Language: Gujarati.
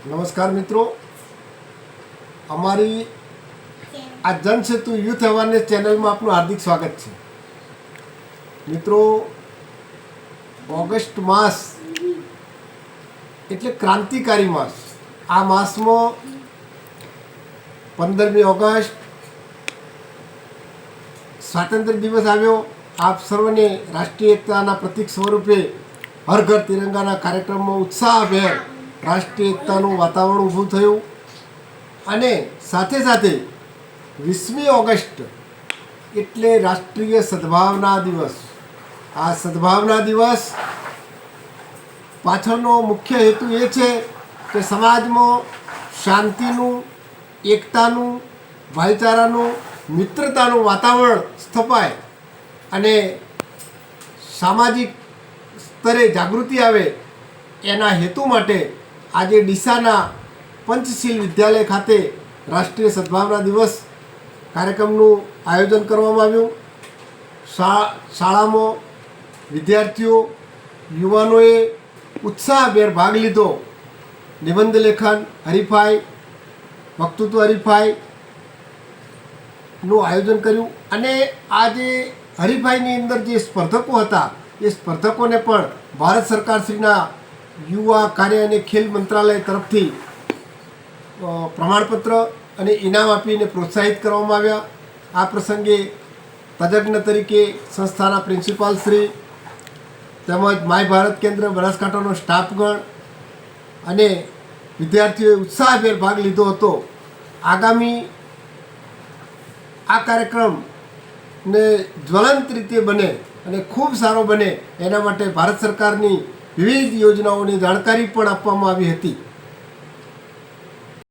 નમસ્કાર મિત્રો, અમારી આ જનસેતુ યુથ અવેરનેસ ચેનલમાં આપનું હાર્દિક સ્વાગત છે. મિત્રો, ઓગસ્ટ માસ એટલે ક્રાંતિકારી માસ. આ માસમાં 15મી ઓગસ્ટ સ્વાતંત્ર્ય દિવસ આવ્યો. આપ સર્વને રાષ્ટ્રીય એકતાના પ્રતીક સ્વરૂપે હર ઘર તિરંગાના કાર્યક્રમમાં ઉત્સાહભેર રાષ્ટ્રીય એકતાનું વાતાવરણ ઊભું થયું. અને સાથે સાથે 20મી ઓગસ્ટ એટલે રાષ્ટ્રીય સદભાવના દિવસ. આ સદભાવના દિવસ પાછળનો મુખ્ય હેતુ એ છે કે સમાજમાં શાંતિનું, એકતાનું, ભાઈચારાનું, મિત્રતાનું વાતાવરણ સ્થપાય અને સામાજિક સ્તરે જાગૃતિ આવે. એના હેતુ માટે આજે ડીસાના પંચશીલ વિદ્યાલય ખાતે રાષ્ટ્રીય સદભાવના દિવસ કાર્યક્રમનું આયોજન કરવામાં આવ્યું. શાળામાં વિદ્યાર્થીઓ, યુવાનોએ ઉત્સાહભેર ભાગ લીધો. નિબંધ લેખન હરીફાઈ, વક્તૃત્વ હરીફાઈનું આયોજન કર્યું. અને આ જે હરીફાઈની અંદર જે સ્પર્ધકો હતા એ સ્પર્ધકોને પણ ભારત સરકારશ્રીના યુવા કાર્ય અને ખેલ મંત્રાલય તરફથી પ્રમાણપત્ર અને ઇનામ આપીને પ્રોત્સાહિત કરવામાં આવ્યા. આ પ્રસંગે તજજ્ઞ તરીકે સંસ્થાના પ્રિન્સિપાલ શ્રી તેમજ માય ભારત કેન્દ્ર બનાસકાંઠાનો સ્ટાફગણ અને વિદ્યાર્થીઓએ ઉત્સાહભેર ભાગ લીધો હતો. આગામી આ કાર્યક્રમને જ્વલંત રીતે બને અને ખૂબ સારો બને એના માટે ભારત સરકારની વિવિધ યોજનાઓની જાણકારી પણ આપવામાં આવી હતી.